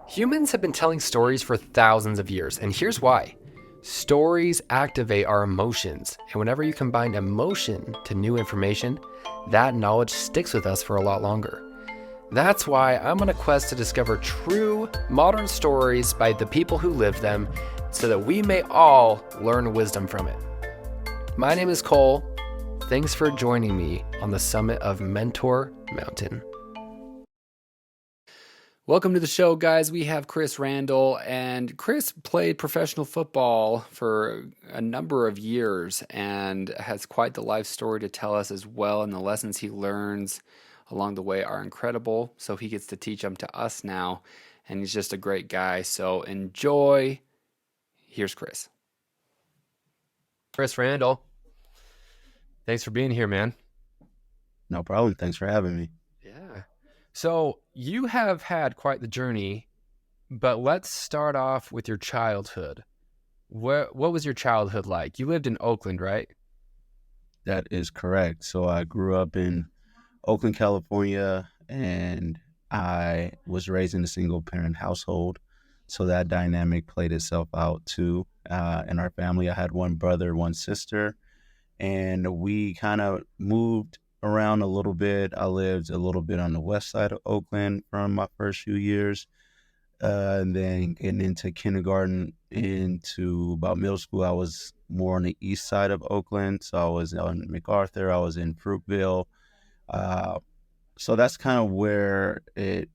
Humans have been telling stories for thousands of years, and here's why. Stories activate our emotions, and whenever you combine emotion to new information, that knowledge sticks with us for a lot longer. That's why I'm on a quest to discover true modern stories by the people who lived them so that we may all learn wisdom from it. My name is Cole. Thanks for joining me on the summit of Mentor Mountain. Welcome to the show, guys. We have Chris Randle, and Chris played professional football for a number of years and has quite the life story to tell us as well. And the lessons he learns along the way are incredible. So he gets to teach them to us now, and he's just a great guy. So enjoy. Here's Chris. Chris Randle, thanks for being here, man. No problem. Thanks for having me. Yeah. So you have had quite the journey, but let's start off with your childhood. What was your childhood like? You lived in Oakland, right? That is correct. So I grew up in Oakland, California, and I was raised in a single parent household. So that dynamic played itself out too. In our family, I had one brother, one sister, and we kind of moved around a little bit. I lived a little bit on the west side of Oakland from my first few years. And then getting into kindergarten into about middle school, I was more on the east side of Oakland. So I was on MacArthur, I was in Fruitville. Uh, so that's kind of where it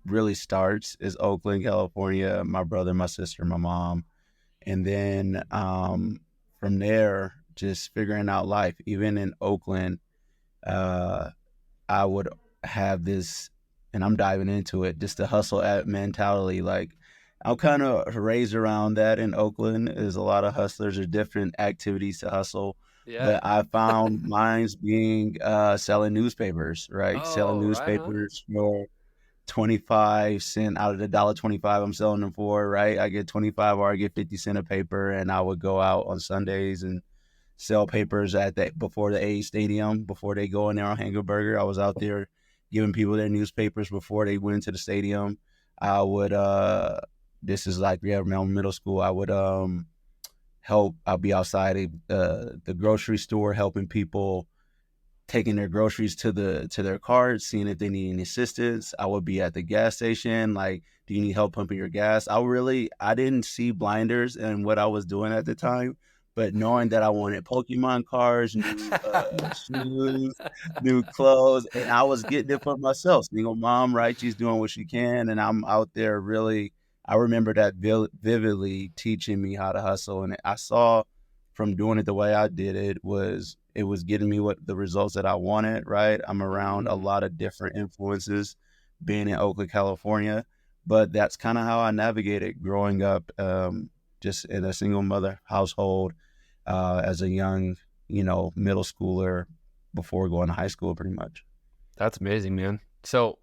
really starts is Oakland, California, my brother, my sister, my mom. And then from there, just figuring out life. Even in Oakland, uh, I would have this, and I'm diving into it, just the hustle at mentality. Like I'm kind of raised around that in Oakland. There's a lot of hustlers. There's different activities to hustle, Yeah. but I found mine's being selling newspapers, right? Selling Oh, right on. newspapers for 25 cents out of the $1.25 I'm selling them for, right? I get 25 or I get 50 cents a paper, and I would go out on Sundays and sell papers at the before the A stadium before they go in there on Hangerberger. I was out there giving people their newspapers before they went into the stadium. I would this is like yeah, around middle school. I would help. I'll be outside the grocery store helping people taking their groceries to their cars, seeing if they need any assistance. I would be at the gas station, like, do you need help pumping your gas? I didn't see blinders in what I was doing at the time, but knowing that I wanted Pokemon cards, new shoes, new clothes, and I was getting it for myself. Single mom, right? She's doing what she can, and I'm out there really. I remember that vividly teaching me how to hustle, and I saw from doing it the way I did it was getting me what the results that I wanted, right? I'm around a Mm, lot of different influences being in Oakland, California, but that's kind of how I navigated growing up just in a single mother household as a young, middle schooler before going to high school pretty much. that's amazing, man. So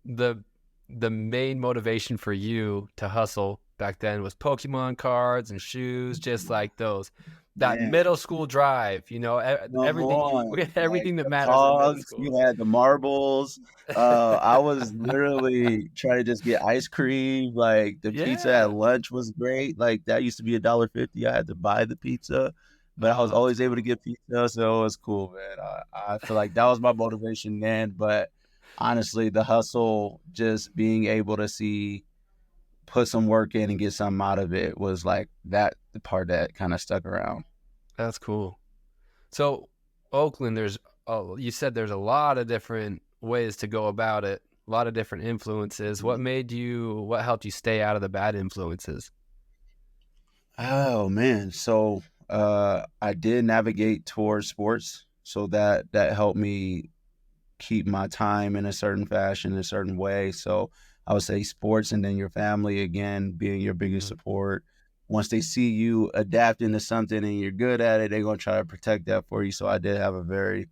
the the main motivation for you to hustle back then was Pokemon cards and shoes, just like those. That Man, middle school drive, come everything on. Like everything that the matters in middle pogs, school. you had the marbles. I was literally trying to just get ice cream. Like the pizza at Yeah. lunch was great. Like that used to be $1.50. I had to buy the pizza, but I was Oh, that's always able to cool. get pizza, so it was cool, man. I feel like that was my motivation then. But honestly, the hustle, just being able to see, put some work in and get something out of it was like that the part that kind of stuck around. That's cool. So, Oakland, you said there's a lot of different ways to go about it, a lot of different influences. What helped you stay out of the bad influences? Oh man, so I did navigate towards sports, so that helped me keep my time in a certain fashion, a certain way. So I would say sports, and then your family again being your biggest Mm, support. Once they see you adapting to something and you're good at it, they're gonna try to protect that for you. So I did have a very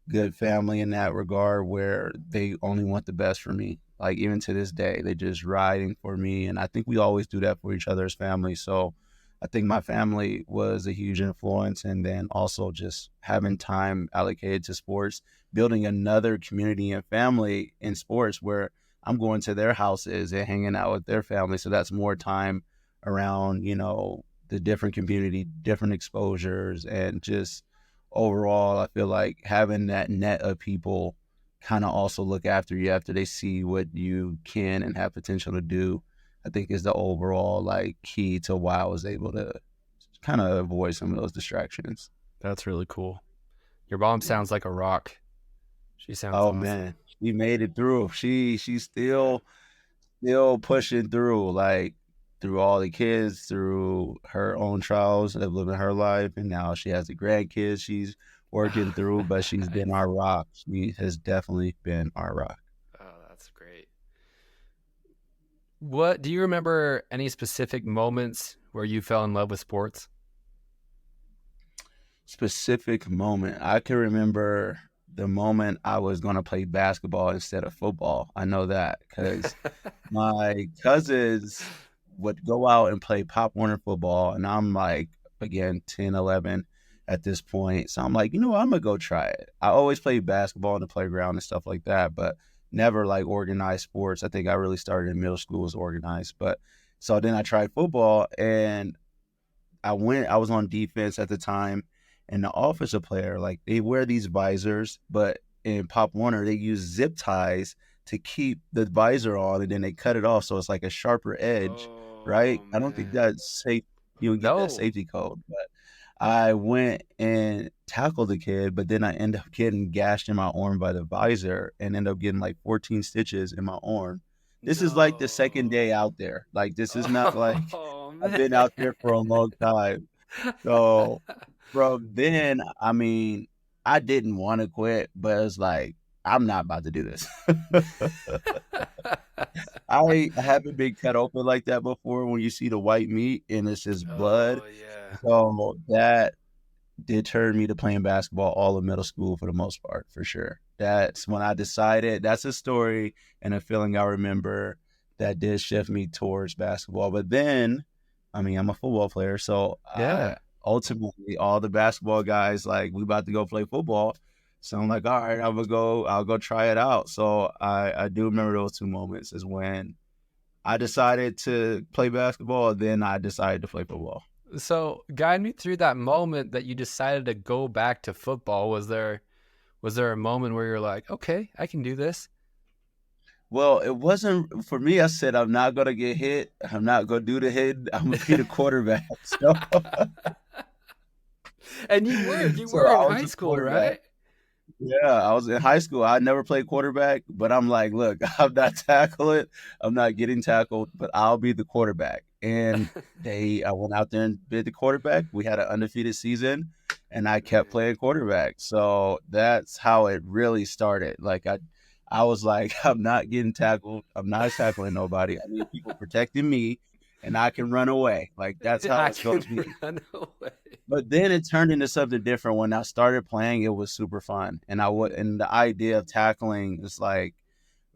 good family in that regard where they only want the best for me. Like even to this day, they just riding for me. And I think we always do that for each other as family. So I think my family was a huge influence. And then also just having time allocated to sports, building another community and family in sports where I'm going to their houses and hanging out with their family. So that's more time around, the different community, different exposures, and just overall, I feel like having that net of people kind of also look after you after they see what you can and have potential to do, I think is the overall like key to why I was able to kind of avoid some of those distractions. That's really cool. Your mom Yeah. sounds like a rock. She sounds Oh awesome. man, she made it through. She's still pushing through, like through all the kids, through her own trials of living her life, and now she has the grandkids she's working through. But she's been Nice. our rock. She has definitely been our rock. Oh, that's great. What do you remember any specific moments where you fell in love with sports? Specific moment. I can remember the moment I was going to play basketball instead of football. I know that because my cousins would go out and play Pop Warner football, and I'm like, again, 10, 11 at this point. So I'm like, what? I'm going to go try it. I always played basketball in the playground and stuff like that, but never like organized sports. I think I really started in middle school as organized. But so then I tried football, and I was on defense at the time, and the offensive player, like they wear these visors, but in Pop Warner, they use zip ties to keep the visor on, and then they cut it off. So it's like a sharper edge, right? Oh I don't think man. that's safe. You would get that No. safety code, but I went and tackled the kid, but then I ended up getting gashed in my arm by the visor and ended up getting like 14 stitches in my arm. This is like the second No. day out there. Like, this is not like Oh I've man. been out there for a long time. So from then, I mean, I didn't want to quit, but it's like, I'm not about to do this. I haven't been cut open like that before when you see the white meat and it's just blood. Oh yeah. So that did turn me to playing basketball all of middle school for the most part, for sure. That's when I decided, that's a story and a feeling I remember that did shift me towards basketball. But then, I mean, I'm a football player, so Yeah. ultimately all the basketball guys like we about to go play football. So I'm like, all right, I'll go try it out. So I do remember those two moments is when I decided to play basketball, then I decided to play football. So guide me through that moment that you decided to go back to football. Was there a moment where you're like, okay, I can do this? Well, it wasn't for me. I said, I'm not going to get hit. I'm not going to do the hit. I'm going to be the quarterback. So, And you so were in I was high the school, quarterback. right? Yeah, I was in high school. I never played quarterback, but I'm like, look, I'm not tackling. I'm not getting tackled, but I'll be the quarterback. And I went out there and did the quarterback. We had an undefeated season, and I kept Man. playing quarterback. So that's how it really started. Like I was like, I'm not getting tackled. I'm not tackling nobody. I need people protecting me, and I can run away. Like that's how I it's supposed can to be. run away. But then it turned into something different. When I started playing, it was super fun, and and the idea of tackling is like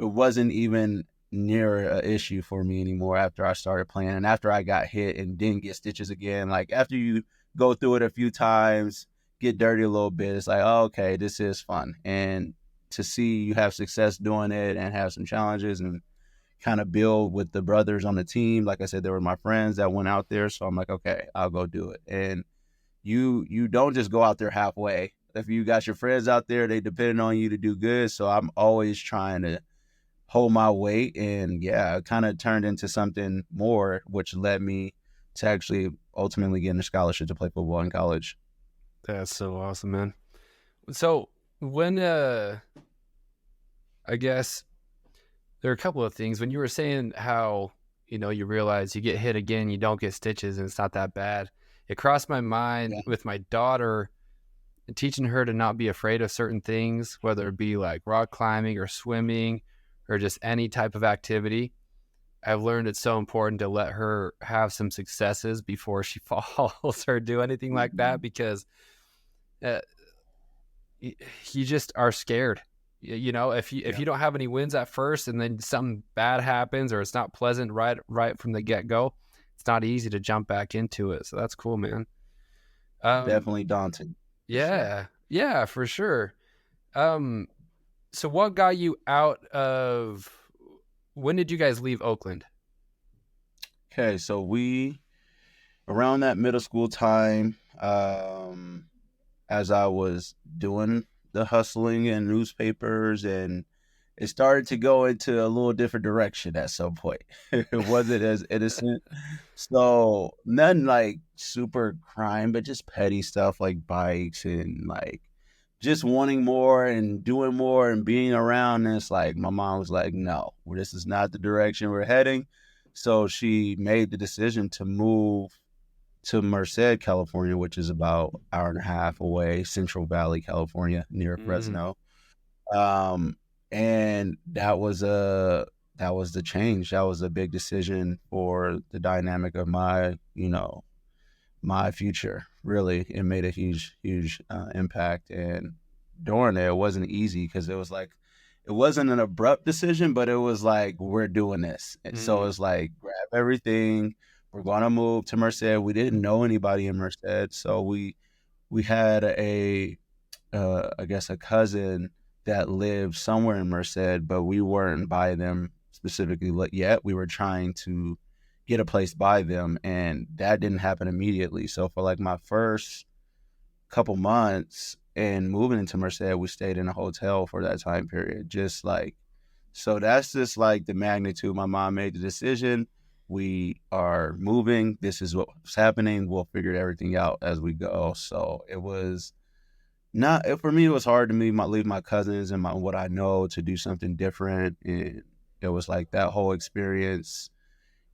it wasn't even near an issue for me anymore after I started playing, and after I got hit and didn't get stitches again. Like after you go through it a few times, get dirty a little bit, it's like, oh, okay, this is fun, and to see you have success doing it and have some challenges and kind of build with the brothers on the team. Like I said, they were my friends that went out there, so I'm like, okay, I'll go do it. And you don't just go out there halfway. If you got your friends out there, they depend on you to do good. So I'm always trying to hold my weight, and yeah, it kind of turned into something more, which led me to actually ultimately getting a scholarship to play football in college. That's so awesome, man. So when I guess there are a couple of things when you were saying how you realize you get hit again, you don't get stitches, and it's not that bad. It crossed my mind Yeah, with my daughter, teaching her to not be afraid of certain things, whether it be like rock climbing or swimming or just any type of activity. I've learned it's so important to let her have some successes before she falls or do anything like that, because uh, you just are scared. If you yeah, don't have any wins at first, and then something bad happens or it's not pleasant right from the get go, it's not easy to jump back into it. So that's cool, man. Um, definitely daunting for sure. yeah, yeah, for sure. Um, so what got you out of? When did you guys leave Oakland? Okay, so we around that middle school time, as I was doing the hustling in newspapers, and it started to go into a little different direction at some point. It wasn't as innocent. So nothing like super crime, but just petty stuff like bikes and like just wanting more and doing more and being around. And it's like my mom was like, no, this is not the direction we're heading. So she made the decision to move to Merced, California, which is about an hour and a half away, Central Valley, California, near Mm, Fresno. Um, and that was the change. That was a big decision for the dynamic of my, my future. Really, it made a huge impact. And during it wasn't easy because it was like it wasn't an abrupt decision, but it was like we're doing this. And so mm, it's like grab everything. We're gonna move to Merced. We didn't know anybody in Merced, so we had I guess a cousin that lived somewhere in Merced, but we weren't by them specifically yet. We were trying to get a place by them, and that didn't happen immediately. So for like my first couple months and moving into Merced, we stayed in a hotel for that time period. Just like so, that's just like the magnitude. My mom made the decision. We are moving. This is what's happening. We'll figure everything out as we go. So it was not for me. It was hard to leave my cousins and my what I know to do something different. And it was like that whole experience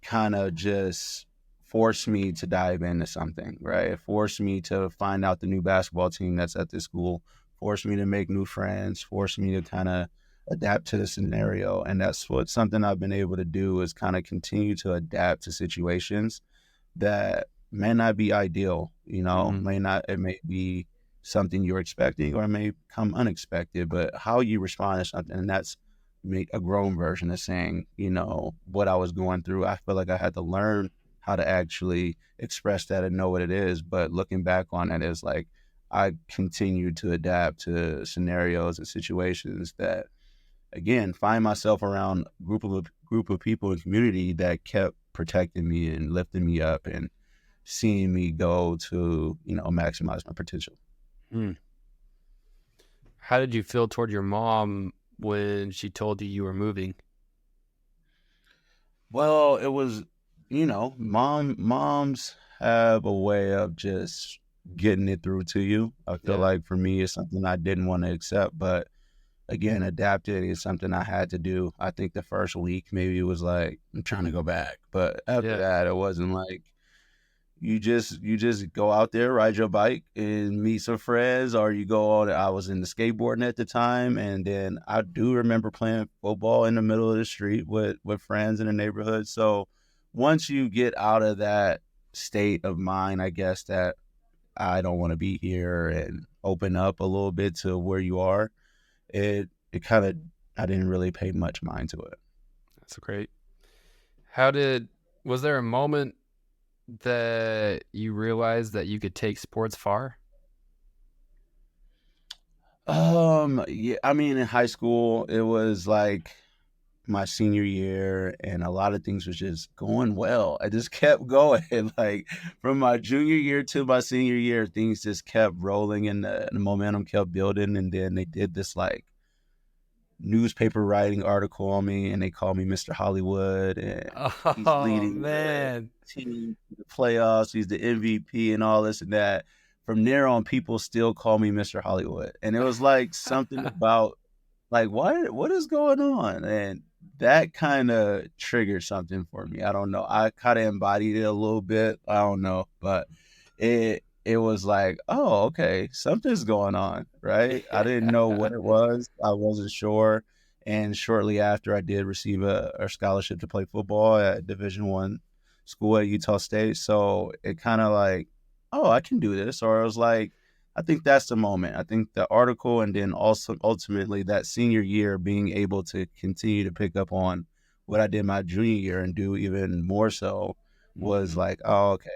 kind of just forced me to dive into something, right? It forced me to find out the new basketball team that's at this school, forced me to make new friends, forced me to kind of adapt to the scenario. And that's what something I've been able to do is kind of continue to adapt to situations that may not be ideal, mm, it may be something you're expecting or it may come unexpected, but how you respond to something, and that's a grown version of saying, what I was going through. I feel like I had to learn how to actually express that and know what it is. But looking back on it is like I continued to adapt to scenarios and situations that again find myself around group of people and community that kept protecting me and lifting me up and seeing me go to maximize my potential. mm. How did you feel toward your mom when she told you you were moving? Well, it was, moms have a way of just getting it through to you. I feel Yeah, like for me, it's something I didn't want to accept, but again, adapting is something I had to do. I think the first week maybe it was like I'm trying to go back, but after yeah. that, it wasn't like you just go out there, ride your bike, and meet some friends, or you go on. I was in the skateboarding at the time, and then I do remember playing football in the middle of the street with friends in the neighborhood. So once you get out of that state of mind, I guess that I don't want to be here and open up a little bit to where you are, it kind of I didn't really pay much mind to it. That's great. How did was there a moment that you realized that you could take sports far? Yeah, I mean, in high school, it was like my senior year, and a lot of things was just going well. I just kept going. Like from my junior year to my senior year, things just kept rolling, and the momentum kept building. And then they did this like newspaper writing article on me, and they called me Mr. Hollywood, and he's Oh leading the man. team to the playoffs. He's the MVP and all this and that. From there on, people still call me Mr. Hollywood, and it was like something about like what is going on, and that kind of triggered something for me. I don't know. I kind of embodied it a little bit. I don't know, but it was like, oh, okay, something's going on, right? I didn't know what it was. I wasn't sure. And shortly after, I did receive a scholarship to play football at Division I school at Utah State. So it kind of like, oh, I can do this. Or I was like, I think that's the moment. I think the article, and then also ultimately that senior year, being able to continue to pick up on what I did my junior year and do even more so, was Mhm. like, oh, okay,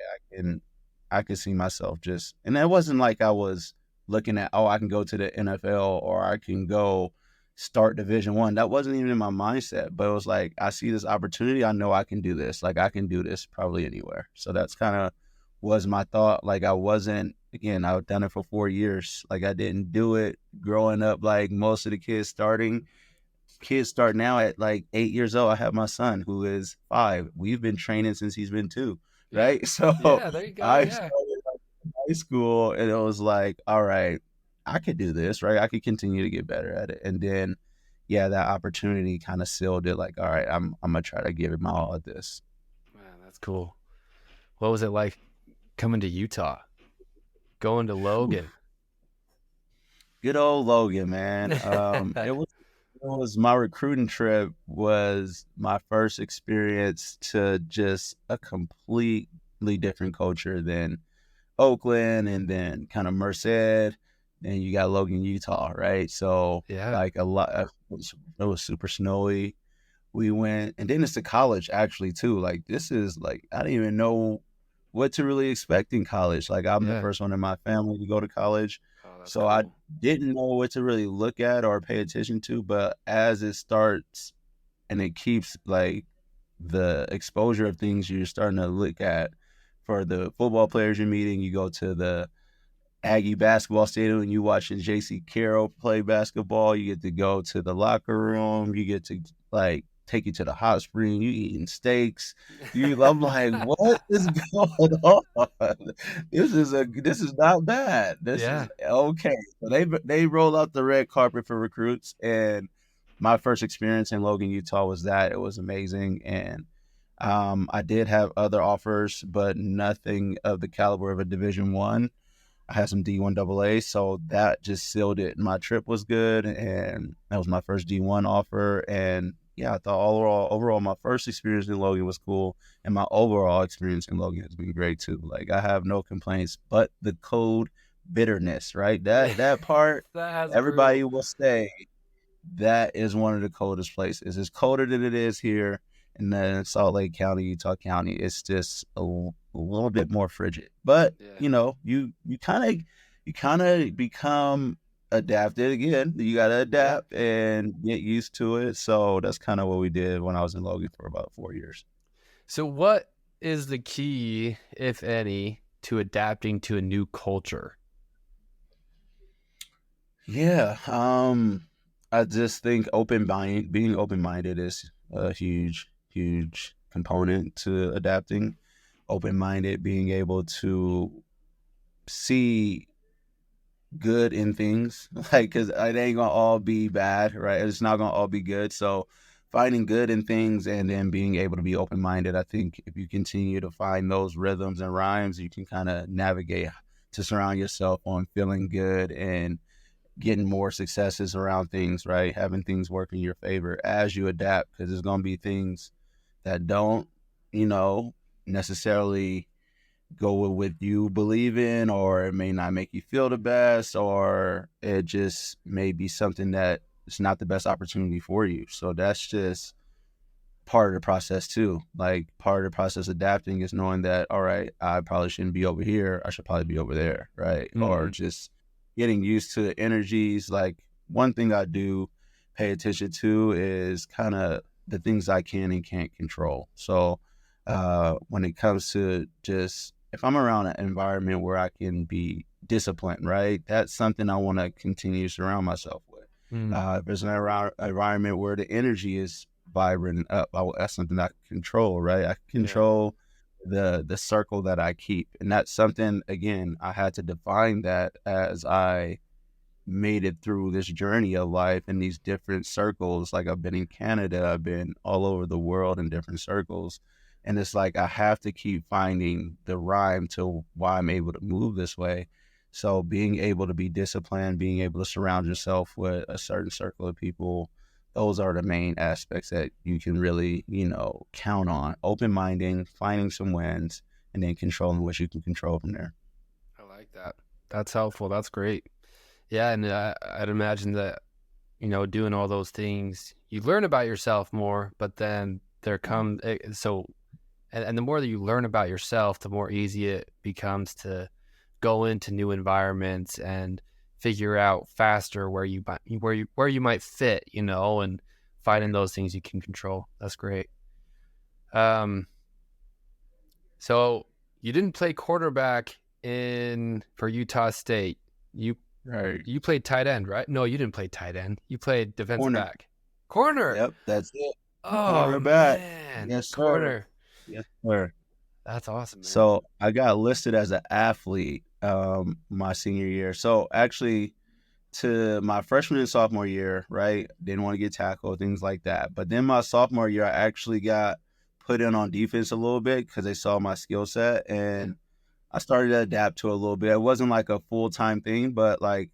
I could see myself just, and it wasn't like I was looking at, oh, I can go to the NFL or I can go start Division 1. That wasn't even in my mindset, but it was like, I see this opportunity. I know I can do this. Like, I can do this probably anywhere. So that's kind of was my thought. Like, I wasn't, again, I've done it for 4 years. Like, I didn't do it growing up like most of the kids start now at like 8 years old. I have my son who is 5. We've been training since he's been 2, Yeah. right? So Yeah, there you go. I Yeah. started like in high school, and it was like, all right, I could do this, right? I could continue to get better at it. And then, yeah, that opportunity kind of sealed it. Like, all right, I'm gonna try to give it my all at this. Man, that's cool. What was it like coming to Utah, going to Whew. Logan? Good old Logan, man. It was my recruiting trip was my first experience to just a completely different culture than Oakland, and then kind of Merced, and you got Logan, Utah, right? So Yeah. like a lot, it was super snowy. We went, and then it's to college actually too. Like, this is like, I didn't even know what to really expect in college. Like, I'm the Yeah. first one in my family to go to college, Oh, that's so I cool. didn't know what to really look at or pay attention to. But as it starts and it keeps like the exposure of things you're starting to look at for the football players you're meeting, you go to the Aggie basketball stadium and you watching JC Carroll play basketball. You get to go to the locker room. You get to like take you to the hot spring. You eating steaks. I'm like, what is going on? This is not bad. This is Yeah. okay. So they roll out the red carpet for recruits, and my first experience in Logan, Utah was that. It was amazing, and I did have other offers, but nothing of the caliber of a Division 1. I had some D1 AA, so that just sealed it. My trip was good, and that was my first D1 offer. And yeah, I thought overall, my first experience in Logan was cool, and my overall experience in Logan has been great too. Like, I have no complaints, but the code bitterness, right? That part, That's everybody brutal. will say that is one of the coldest places. It's colder than it is here. And then Salt Lake County, Utah County, it's just a little bit more frigid. But Yeah. you kind of become adapted again. You got to Yeah. adapt and get used to it. So that's kind of what we did when I was in Logan for about 4 years. So what is the key, if any, to adapting to a new culture? Yeah, I just think being open minded is a huge component to adapting. Open minded, being able to see good in things, like, because it ain't gonna all be bad, right? It's not gonna all be good. So finding good in things and then being able to be open minded, I think if you continue to find those rhythms and rhymes, you can kind of navigate to surround yourself on feeling good and getting more successes around things, right? Having things work in your favor as you adapt, because there's going to be things that don't, you know, necessarily go with what you believe in, or it may not make you feel the best, or it just may be something that is not the best opportunity for you. So that's just part of the process too. Like, part of the process adapting is knowing that, all right, I probably shouldn't be over here. I should probably be over there, right? Or Mm-hmm. just getting used to energies. Like, one thing I do pay attention to is kind of the things I can and can't control. So when it comes to just if I'm around an environment where I can be disciplined, right? That's something I want to continue to surround myself with. Mm. If there's an environment where the energy is vibrant and up, that's something I can control, right? I can Yeah. control the circle that I keep, and that's something, again, I had to define that as I made it through this journey of life in these different circles. Like, I've been in Canada, I've been all over the world in different circles. And it's like I have to keep finding the rhyme to why I'm able to move this way. So being able to be disciplined, being able to surround yourself with a certain circle of people, those are the main aspects that you can really, count on. Open minding, finding some wins, and then controlling what you can control from there. I like that. That's helpful. That's great. Yeah, and I'd imagine that, doing all those things, you learn about yourself more, but then there come so and the more that you learn about yourself, the more easy it becomes to go into new environments and figure out faster where you might fit, and finding those things you can control. That's great. Um, so you didn't play quarterback in for Utah State. You Right. you played tight end, right? No, you didn't play tight end. You played defensive Corner. back. Corner. Yep, that's it. Oh Cornerback. man, Yes, sir. corner. Yes, sir. That's awesome, man. So I got listed as an athlete my senior year. So actually, to my freshman and sophomore year, right? Didn't want to get tackled, things like that. But then my sophomore year, I actually got put in on defense a little bit because they saw my skill set, and I started to adapt to it a little bit. It wasn't like a full time thing, but like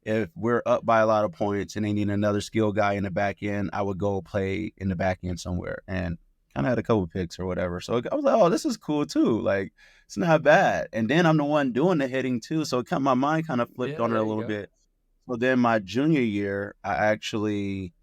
if we're up by a lot of points and they need another skill guy in the back end, I would go play in the back end somewhere and kind of had a couple picks or whatever. So I was like, oh, this is cool too. Like it's not bad. And then I'm the one doing the hitting too. So my mind kind of flipped Yeah, on it a there you little go. bit. So then my junior year, I actually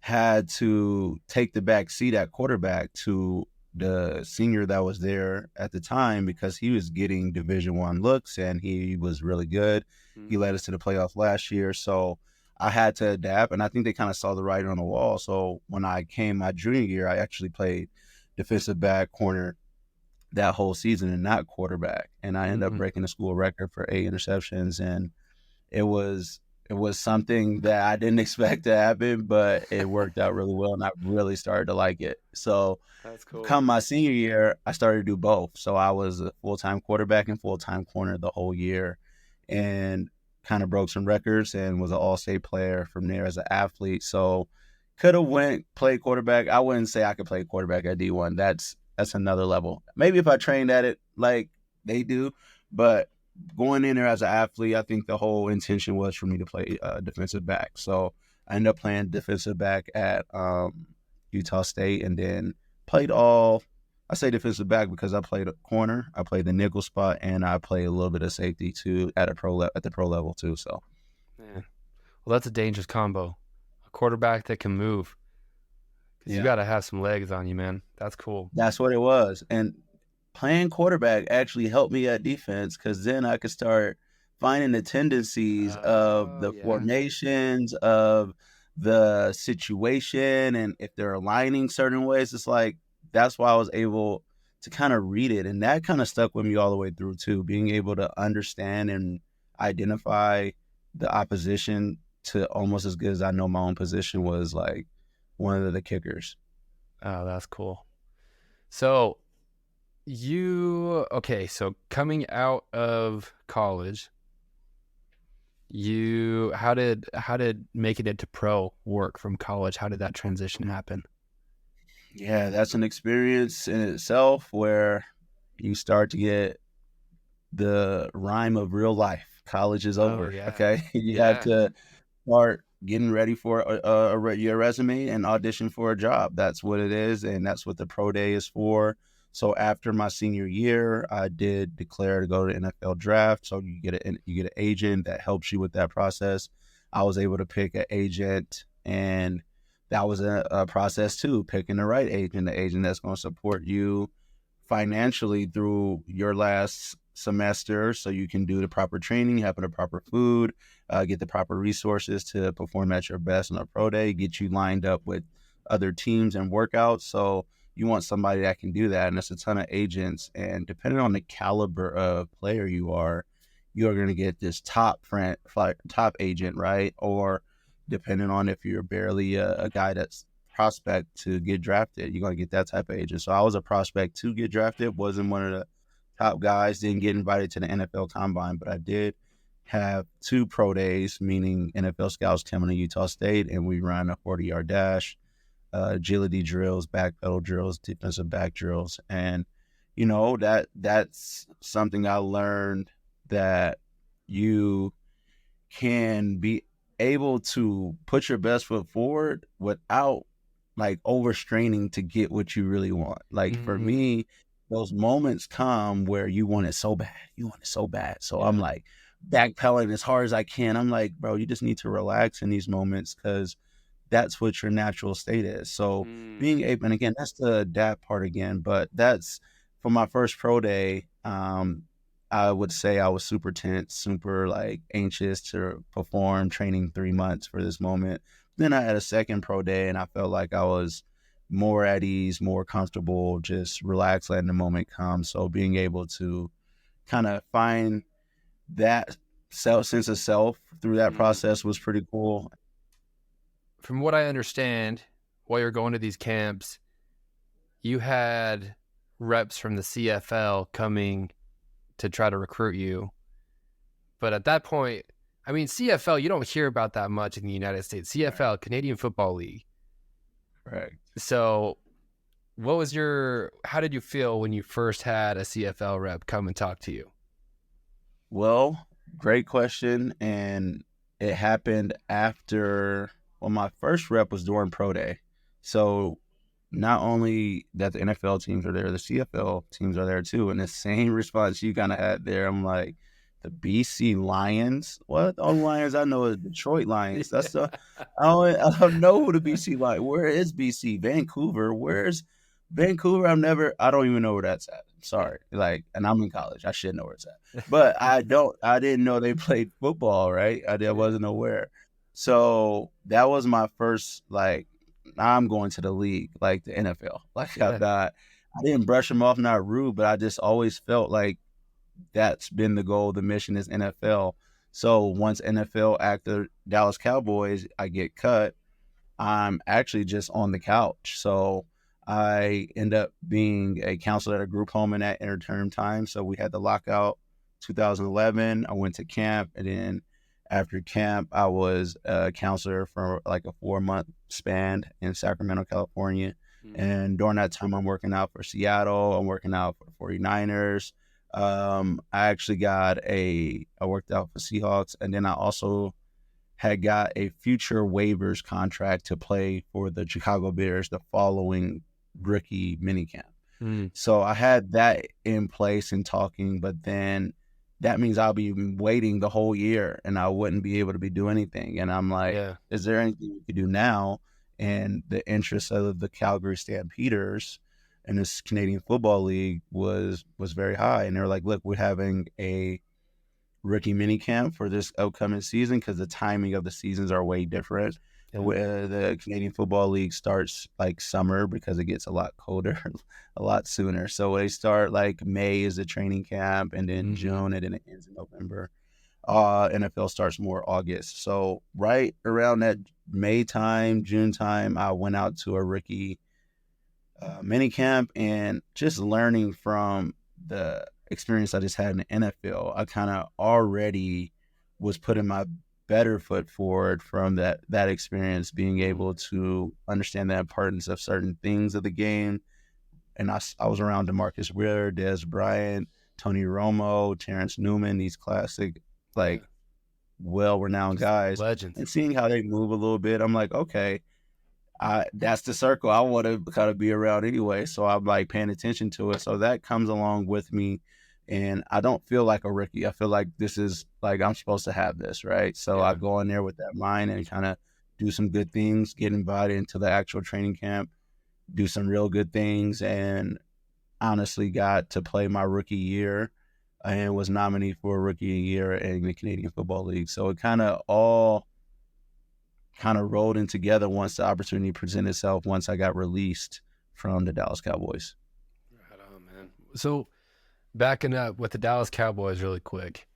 had to take the back seat at quarterback to the senior that was there at the time because he was getting Division 1 looks and he was really good. He led us to the playoffs last year, so I had to adapt, and I think they kind of saw the writing on the wall. So when I came my junior year, I actually played defensive back, corner that whole season, and not quarterback. And I ended up Mm-hmm. breaking the school record for 8 interceptions, and it was something that I didn't expect to happen, but it worked out really well, and I really started to like it. So That's cool. come my senior year, I started to do both. So I was a full-time quarterback and full-time corner the whole year, and kind of broke some records and was an all-state player from there as an athlete. So could have went play quarterback. I wouldn't say I could play quarterback at D1. That's another level. Maybe if I trained at it like they do, but going in there as an athlete, I think the whole intention was for me to play defensive back. So I ended up playing defensive back at Utah State, and then played all. I say defensive back because I played a corner, I played the nickel spot, and I played a little bit of safety too at the pro level too. So Man. Well, that's a dangerous combo. A quarterback that can move. Because you yeah, got to have some legs on you, man. That's cool. that's what it was. And playing quarterback actually helped me at defense because then I could start finding the tendencies of Oh, the yeah. formations of the situation, and if they're aligning certain ways, it's like that's why I was able to kind of read it, and that kind of stuck with me all the way through too. Being able to understand and identify the opposition to almost as good as I know my own position was like one of the kickers. Oh, that's cool. So so coming out of college, how did making it to pro work from college? How did that transition happen? Yeah, that's an experience in itself where you start to get the rhyme of real life. College is Oh, over. yeah. Okay, you have Yeah. to start getting ready for your resume and audition for a job. That's what it is, and that's what the pro day is for. So after my senior year, I did declare to go to the NFL draft. So you get an agent that helps you with that process. I was able to pick an agent, and that was a process too, picking the right agent, the agent that's going to support you financially through your last semester so you can do the proper training, have the proper food, get the proper resources to perform at your best on a pro day, get you lined up with other teams and workouts. So you want somebody that can do that. And there's a ton of agents. And depending on the caliber of player you're going to get this top agent, right? Or depending on if you're barely a guy that's prospect to get drafted, you're going to get that type of agent. So I was a prospect to get drafted, wasn't one of the top guys, didn't get invited to the NFL combine, but I did have 2 pro days, meaning NFL scouts coming to Utah State, and we ran a 40-yard dash, agility drills, back pedal drills, defensive back drills. And, that's something I learned, that you can be able to put your best foot forward without like overstraining to get what you really want. Like for Mm, me, those moments come where you want it so bad. You want it so bad. So I'm yeah. like backpedaling as hard as I can. I'm like, bro, you just need to relax in these moments because that's what your natural state is. So Mm, being able, and again, that's the adapt part again, but that's for my first pro day. I would say I was super tense, super like anxious to perform, training 3 months for this moment. Then I had a second pro day and I felt like I was more at ease, more comfortable, just relaxed, letting the moment come. So being able to kind of find that sense of self through that process was pretty cool. From what I understand, while you're going to these camps, you had reps from the CFL coming to try to recruit you. But at that point, I mean, CFL, you don't hear about that much in the United States. CFL, Canadian Football League. Correct. So how did you feel when you first had a CFL rep come and talk to you? Well, great question. And it happened after, well, my first rep was during pro day. So not only that the NFL teams are there, the CFL teams are there too. And the same response you kind of had there, I'm like, the BC Lions? What? All Lions I know is Detroit Lions. That's the I don't know who the BC Lions. Where is BC? Vancouver. Where's Vancouver? I don't even know where that's at. Sorry. Like, and I'm in college. I should know where it's at. But I didn't know they played football, right? I wasn't aware. So that was my first, like, I'm going to the league, like the NFL. Like I didn't brush them off, not rude, but I just always felt like that's been the goal. The mission is NFL. So once NFL after Dallas Cowboys, I get cut, I'm actually just on the couch. So I end up being a counselor at a group home in that interterm time. So we had the lockout 2011. I went to camp, and then after camp, I was a counselor for like a 4-month span in Sacramento, California. And during that time, I'm working out for Seattle. I'm working out for 49ers. I actually I worked out for Seahawks, and then I also had got a future waivers contract to play for the Chicago Bears the following rookie minicamp. So I had that in place and talking, but then that means I'll be waiting the whole year and I wouldn't be able to be doing anything. And I'm like, is there anything we could do now? And the interest of the Calgary Stampeders and this Canadian Football League was very high. And they were like, look, we're having a rookie minicamp for this upcoming season because the timing of the seasons are way different. The Canadian Football League starts like summer because it gets a lot colder a lot sooner. So they start like May is the training camp, and then June, and then it ends in November. NFL starts more August. So right around that May time, June time, I went out to a rookie mini camp and just learning from the experience I just had in the NFL. I kind of already was putting my better foot forward from that experience, being able to understand the importance of certain things of the game. And I was around DeMarcus Ware, Dez Bryant, Tony Romo, Terrence Newman, these classic, like, well-renowned guys. Legends. And seeing how they move a little bit, I'm like, okay, that's the circle I want to kind of be around anyway. So I'm like paying attention to it. So that comes along with me. And I don't feel like a rookie. I feel like this is like I'm supposed to have this, right? So I go in there with that mind and kind of do some good things, get invited into the actual training camp, do some real good things, and honestly got to play my rookie year and was nominated for a rookie year in the Canadian Football League. So it kind of all kind of rolled in together once the opportunity presented itself, once I got released from the Dallas Cowboys. Right on, man. So backing up with the Dallas Cowboys really quick,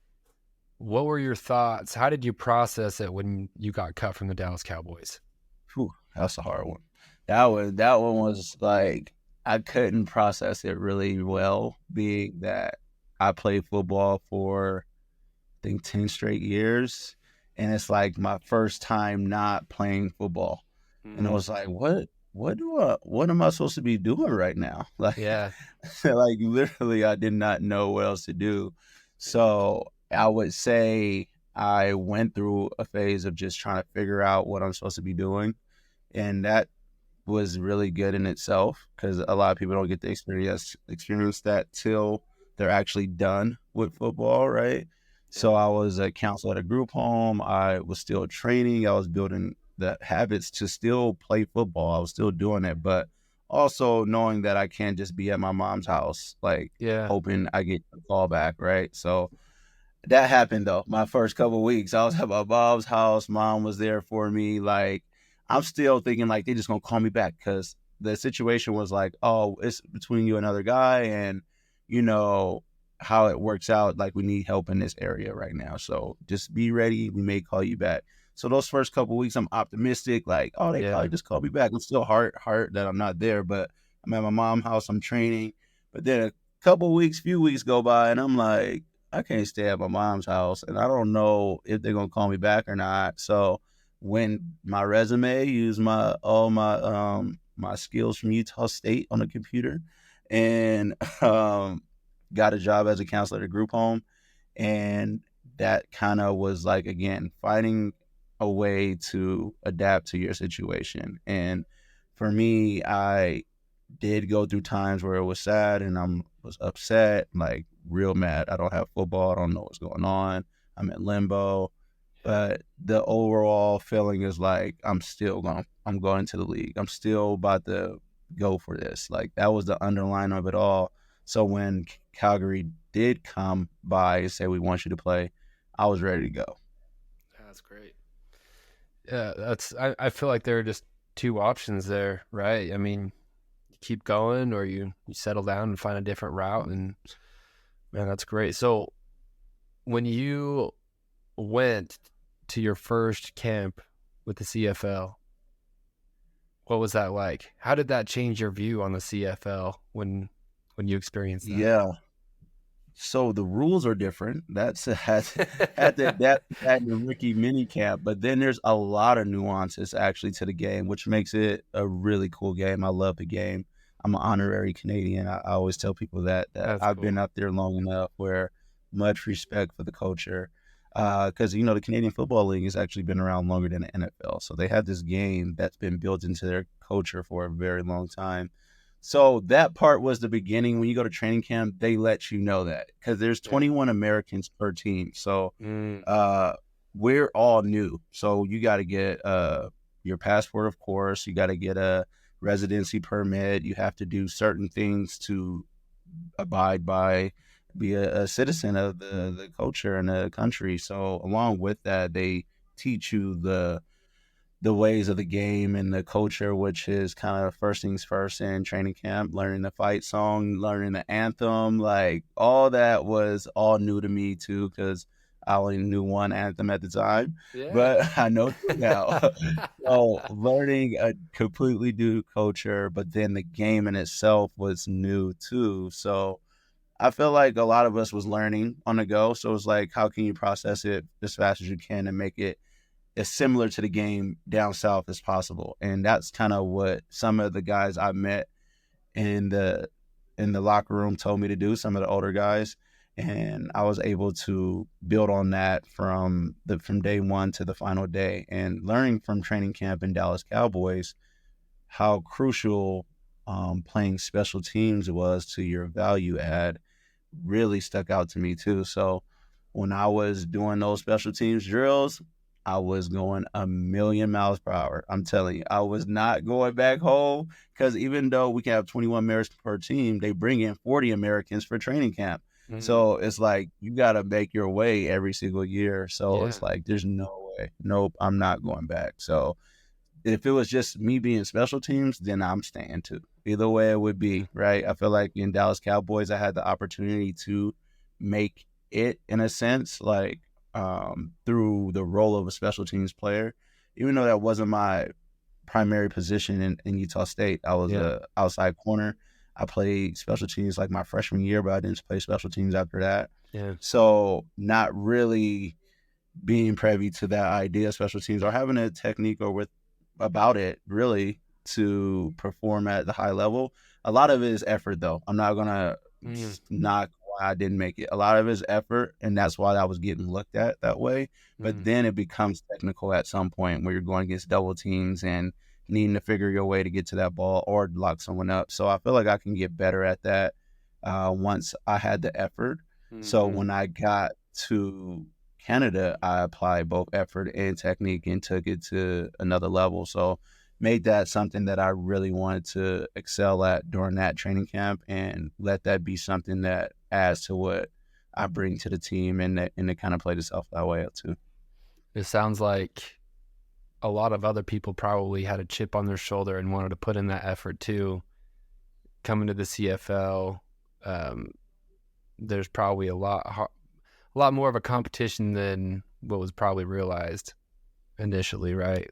what were your thoughts? How did you process it when you got cut from the Dallas Cowboys? Whew, that's a hard one. That one was like, I couldn't process it really well, being that I played football for, I think, 10 straight years. And it's like my first time not playing football. And I was like, what am I supposed to be doing right now? Like, like literally I did not know what else to do. So I would say I went through a phase of just trying to figure out what I'm supposed to be doing. And that was really good in itself because a lot of people don't get to experience that till they're actually done with football, right? So I was a counselor at a group home. I was still training. I was building the habits to still play football. I was still doing it, but also knowing that I can't just be at my mom's house, like Yeah. hoping I get a call back, right? So that happened though. My first couple weeks, I was at my mom's house. Mom was there for me. Like, I'm still thinking like they just gonna call me back because the situation was like, oh, it's between you and another guy, and you know how it works out. Like, we need help in this area right now, so just be ready. We may call you back. So those first couple weeks, I'm optimistic. Like, oh, they Yeah. probably just call me back. I'm still hurt that I'm not there, but I'm at my mom's house. I'm training. But then a few weeks go by, and I'm like, I can't stay at my mom's house, and I don't know if they're gonna call me back or not. So when my resume, use my all my skills from Utah State on the computer, and got a job as a counselor at a group home, and that kind of was like, again, finding a way to adapt to your situation. And for me, I did go through times where it was sad and was upset, like real mad. I don't have football. I don't know what's going on. I'm in limbo. Yeah. But the overall feeling is like I'm going to the league. I'm still about to go for this. Like, that was the underline of it all. So when Calgary did come by and say we want you to play, I was ready to go. That's great. Yeah, I feel like there are just two options there, right? I mean, you keep going or you settle down and find a different route, and man, that's great. So when you went to your first camp with the CFL, what was that like? How did that change your view on the CFL when you experienced that? Yeah. So the rules are different. That's had that the rookie mini camp, but then there's a lot of nuances actually to the game, which makes it a really cool game. I love the game. I'm an honorary Canadian. I always tell people that That's I've been cool. out there long enough where much respect for the culture. Because the Canadian Football League has actually been around longer than the NFL, so they have this game that's been built into their culture for a very long time. So that part was the beginning. When you go to training camp, they let you know that because there's Yeah. 21 Americans per team. So Mm, uh, we're all new. So you got to get your passport, of course. You got to get a residency permit. You have to do certain things to abide by, be a citizen of the culture and the country. So along with that, they teach you the ways of the game and the culture, which is kind of first things first in training camp, learning the fight song, learning the anthem, like all that was all new to me too, because I only knew one anthem at the time, yeah. but I know two now. So learning a completely new culture, but then the game in itself was new too. So I feel like a lot of us was learning on the go. So it's like, how can you process it as fast as you can and make it as similar to the game down south as possible. And that's kind of what some of the guys I met in the locker room told me to do, some of the older guys. And I was able to build on that from day one to the final day, and learning from training camp in Dallas Cowboys how crucial playing special teams was to your value add really stuck out to me too. So when I was doing those special teams drills, I was going a million miles per hour. I'm telling you, I was not going back home because even though we can have 21 Americans per team, they bring in 40 Americans for training camp. Mm, So it's like you got to make your way every single year. So yeah. it's like, there's no way. Nope, I'm not going back. So if it was just me being special teams, then I'm staying too. Either way it would Yeah. be, right? I feel like in Dallas Cowboys, I had the opportunity to make it in a sense, like through the role of a special teams player. Even though that wasn't my primary position in Utah State, I was Yeah. a outside corner. I played special teams like my freshman year, but I didn't play special teams after that. Yeah. So not really being privy to that idea of special teams or having a technique or with about it really to perform at the high level. A lot of it is effort though. I'm not gonna Mm, knock why I didn't make it. A lot of it is effort, and that's why I was getting looked at that way. But mm, then it becomes technical at some point where you're going against double teams and needing to figure your way to get to that ball or lock someone up. So I feel like I can get better at that once I had the effort. So mm-hmm. when I got to Canada, I applied both effort and technique and took it to another level. So made that something that I really wanted to excel at during that training camp, and let that be something that adds to what I bring to the team, and it kind of played itself that way out too. It sounds like a lot of other people probably had a chip on their shoulder and wanted to put in that effort too. Coming to the CFL, um, there's probably a lot more of a competition than what was probably realized initially, right?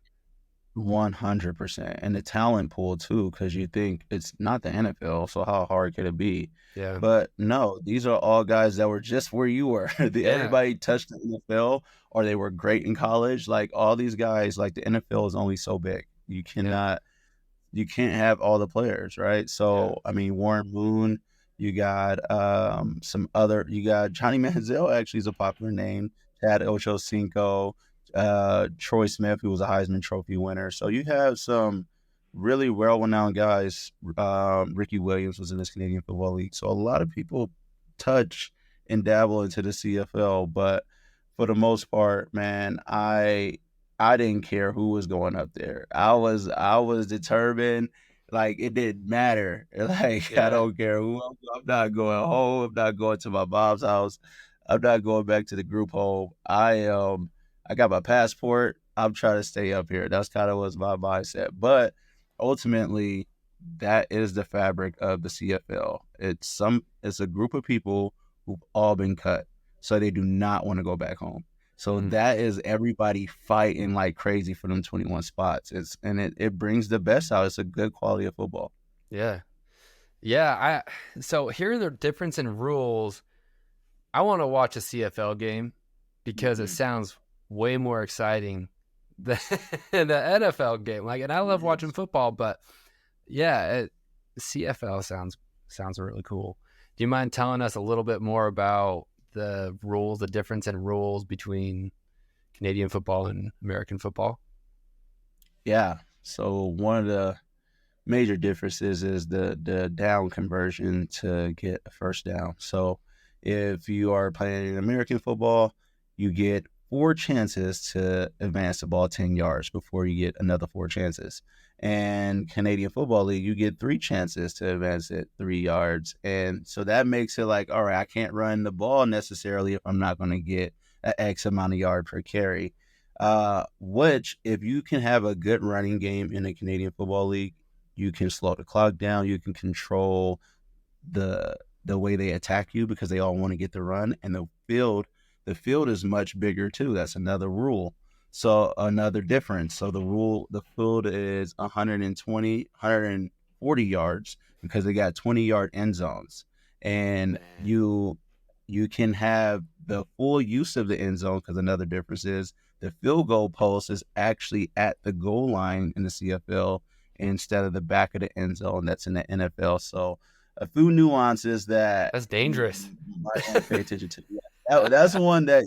100%. And the talent pool too, because you think it's not the NFL, so how hard could it be? Yeah. But no, these are all guys that were just where you were. Yeah. Everybody touched the NFL, or they were great in college. Like all these guys, like the NFL is only so big. Yeah. You can't have all the players, right? Yeah. So I mean, Warren Moon, you got you got Johnny Manziel actually is a popular name. Chad Ochocinco, Troy Smith, who was a Heisman Trophy winner. So you have some really well-renowned guys. Ricky Williams was in this Canadian Football League. So a lot of people touch and dabble into the CFL, but for the most part, man, I didn't care who was going up there. I was determined. Like it didn't matter. Like I Yeah. don't care who. I'm not going home. I'm not going to my mom's house. I'm not going back to the group home. I got my passport. I'm trying to stay up here. That's kind of was my mindset. But ultimately, that is the fabric of the CFL. It's a group of people who've all been cut, so they do not want to go back home. So Mm. that is everybody fighting like crazy for them 21 spots. It brings the best out. It's a good quality of football. Yeah. Yeah. So hearing the difference in rules, I want to watch a CFL game because it Mhm. sounds way more exciting than the NFL game. Like, and I love watching Yes. football, but yeah, CFL sounds really cool. Do you mind telling us a little bit more about the rules, the difference in rules between Canadian football and American football? Yeah. So one of the major differences is the down conversion to get a first down. So if you are playing American football, you get four chances to advance the ball 10 yards before you get another four chances. And Canadian Football League, you get three chances to advance it 3 yards. And so that makes it like, all right, I can't run the ball necessarily if I'm not going to get an X amount of yard per carry. Which, if you can have a good running game in the Canadian Football League, you can slow the clock down. You can control the way they attack you because they all want to get the run. And the field is much bigger too. That's another rule. So another difference. So the field is 120, 140 yards because they got 20-yard end zones, and Man. you can have the full use of the end zone because another difference is the field goal post is actually at the goal line in the CFL instead of the back of the end zone that's in the NFL. So a few nuances that That's you dangerous. might want to pay attention to. Yeah, that's one that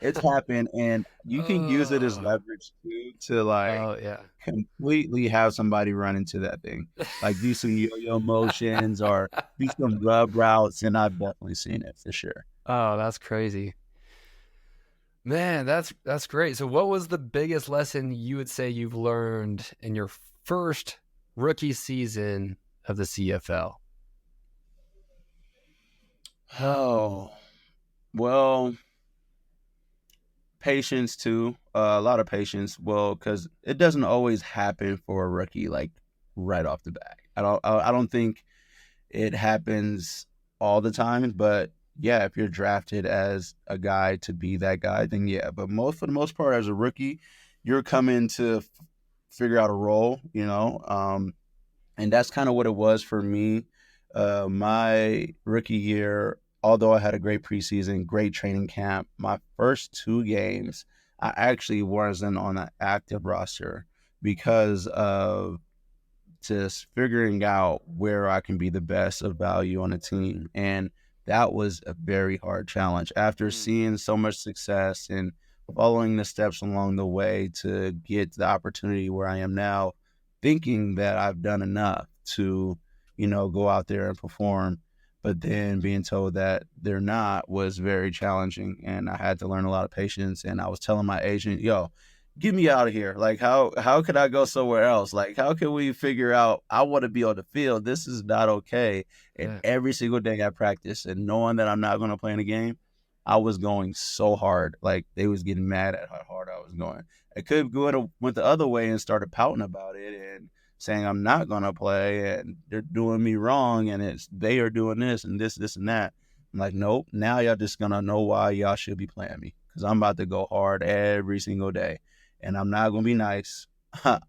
it's happened, and you can use it as Oh, leverage too to like oh yeah. completely have somebody run into that thing, like do some yo-yo motions or do some rub routes, and I've definitely seen it for sure. Oh, that's crazy. Man, that's great. So what was the biggest lesson you would say you've learned in your first rookie season of the CFL? Oh, well, patience too. A lot of patience. Well, because it doesn't always happen for a rookie like right off the bat. I don't think it happens all the time, but yeah, if you're drafted as a guy to be that guy, then yeah. But for the most part, as a rookie, you're coming to figure out a role, and that's kind of what it was for me. My rookie year, although I had a great preseason, great training camp, my first two games, I actually wasn't on an active roster because of just figuring out where I can be the best of value on a team. And that was a very hard challenge. After Mm. seeing so much success and following the steps along the way to get the opportunity where I am now, thinking that I've done enough to, go out there and perform, but then being told that they're not was very challenging. And I had to learn a lot of patience. And I was telling my agent, yo, get me out of here. Like how could I go somewhere else? Like how can we figure out I want to be on the field. This is not okay. And Yeah. every single day I practice and knowing that I'm not going to play in a game, I was going so hard. Like they was getting mad at how hard I was going. I could go went the other way and started pouting about it and saying I'm not going to play and they're doing me wrong and it's they are doing this and this and that. I'm like, nope. Now y'all just gonna know why y'all should be playing me because I'm about to go hard every single day and I'm not gonna be nice, but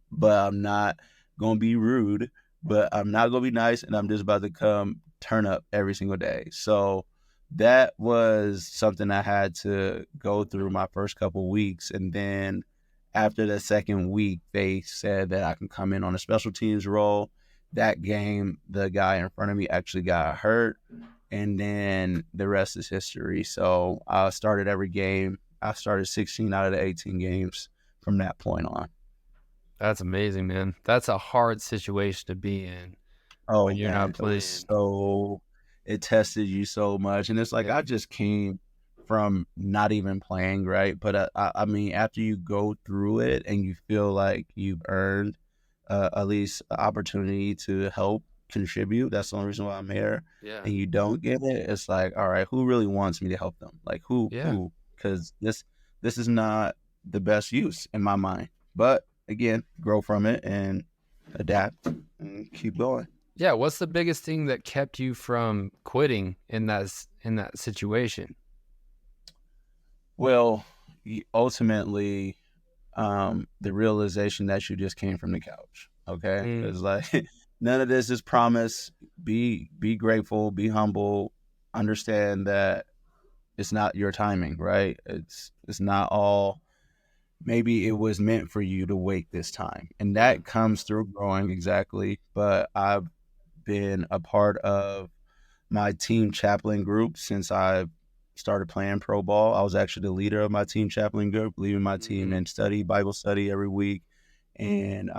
I'm not gonna be rude, but I'm not gonna be nice, and I'm just about to come turn up every single day. So that was something I had to go through my first couple weeks, and then after the second week, they said that I can come in on a special teams role. That game, the guy in front of me actually got hurt, and then the rest is history. So I started every game. I started 16 out of the 18 games from that point on. That's amazing, man. That's a hard situation to be in when Oh you're not man, playing. it tested you so much, and it's like Yeah. I just came from not even playing, right? But I mean, after you go through it and you feel like you've earned at least an opportunity to help contribute, that's the only reason why I'm here. Yeah. And you don't get it, it's like, all right, who really wants me to help them? Like who? Yeah. Who? Because this is not the best use in my mind. But again, grow from it and adapt and keep going. Yeah. What's the biggest thing that kept you from quitting in that situation? Well, ultimately, the realization that you just came from the couch. Okay, Mm, because like none of this is promise. Be grateful. Be humble. Understand that it's not your timing. Right. It's not all. Maybe it was meant for you to wait this time, and yeah. that comes through growing exactly. But I've been a part of my team chaplain group since I started playing pro ball. I was actually the leader of my team chaplain group, leading my team Mm, in Bible study every week, and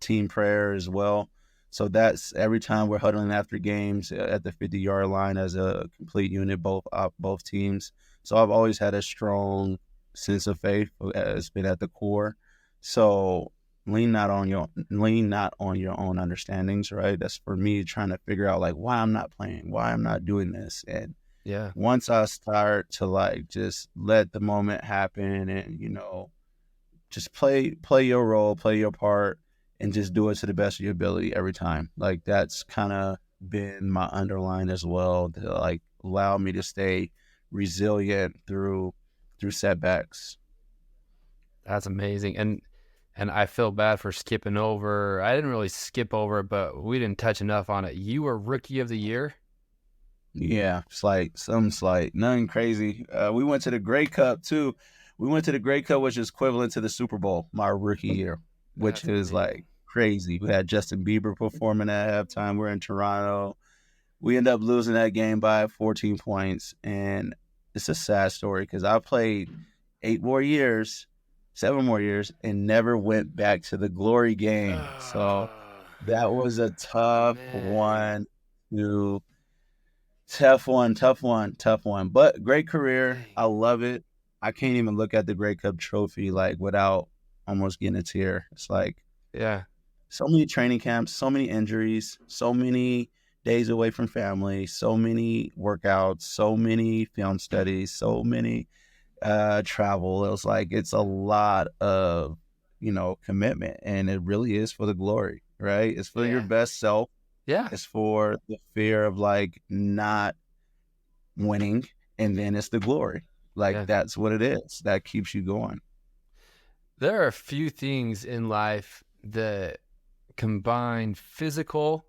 team prayer as well. So that's every time we're huddling after games at the 50-yard line as a complete unit, both teams. So I've always had a strong sense of faith. It's been at the core. So lean not on your own understandings, right? That's for me trying to figure out like why I'm not playing, why I'm not doing this. And yeah. once I start to like just let the moment happen and just play your role, play your part, and just do it to the best of your ability every time. Like that's kind of been my underline as well to like allow me to stay resilient through setbacks. That's amazing. And I feel bad for skipping over. I didn't really skip over it, but we didn't touch enough on it. You were rookie of the year. Yeah, slight, nothing crazy. We went to the Grey Cup too. We went to the Grey Cup, which is equivalent to the Super Bowl my rookie year, which That's is like amazing. crazy. We had Justin Bieber performing at halftime. We're in Toronto. We end up losing that game by 14 points, and it's a sad story because I played 8 more years, 7 more years, and never went back to the glory game. So Oh, that was a man. to tough one. But great career. Dang. I love it. I can't even look at the Grey Cup trophy like without almost getting a tear. It's like Yeah. so many training camps, so many injuries, so many days away from family, so many workouts, so many film studies, so many travel. It was like it's a lot of commitment, and it really is for the glory, right? It's for your Yeah. best self. Yeah. It's for the fear of like not winning, and then it's the glory. Like Yeah. that's what it is. That keeps you going. There are a few things in life that combine physical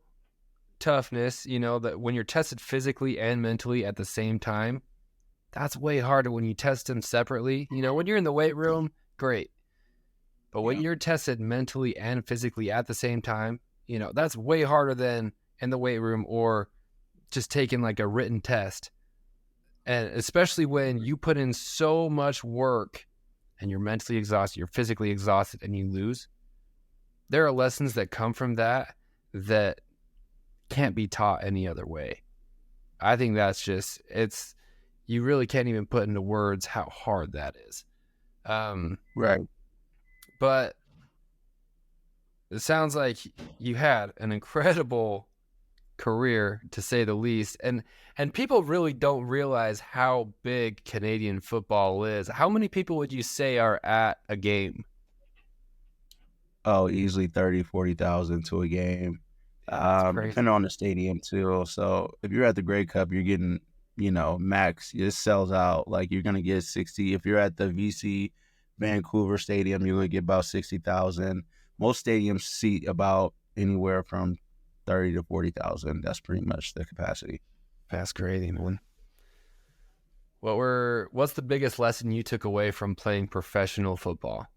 toughness, that when you're tested physically and mentally at the same time, that's way harder when you test them separately. When you're in the weight room, great. But when Yeah. you're tested mentally and physically at the same time, that's way harder than in the weight room or just taking like a written test. And especially when you put in so much work and you're mentally exhausted, you're physically exhausted, and you lose. There are lessons that come from that can't be taught any other way. I think that's you really can't even put into words how hard that is. Um, Right. But it sounds like you had an incredible career, to say the least, and people really don't realize how big Canadian football is. How many people would you say are at a game? Oh, easily 30, 40,000 to a game, Yeah, it's depending crazy. on the stadium too. So if you're at the Grey Cup, you're getting, max. It sells out. Like you're gonna get 60. If you're at the VC Vancouver Stadium, you're gonna get about 60,000. Most stadiums seat about anywhere from 30 to 40,000. That's pretty much the capacity. That's crazy, man. What's the biggest lesson you took away from playing professional football?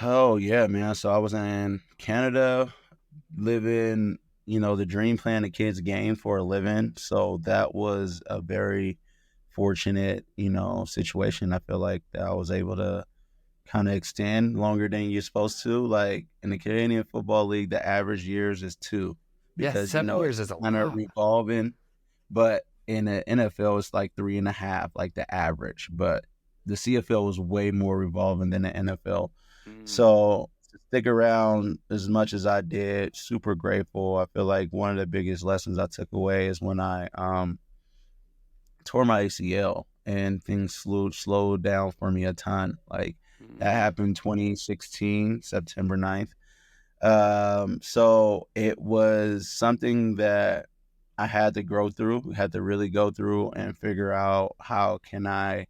Oh yeah, man. So I was in Canada, living, the dream playing a kid's game for a living. So that was a very fortunate, situation. I feel like that I was able to kind of extend longer than you're supposed to. Like in the Canadian Football League, the average years is 2 Yeah, because, 7 years it's is a kind of lot. revolving. But in the NFL, it's like 3.5, like the average. But the CFL was way more revolving than the NFL. Mm. So to stick around as much as I did, super grateful. I feel like one of the biggest lessons I took away is when I tore my ACL and things slowed down for me a ton. Like that Mm. happened 2016, September 9th. So it was something that I had to grow through, had to really go through and figure out how can I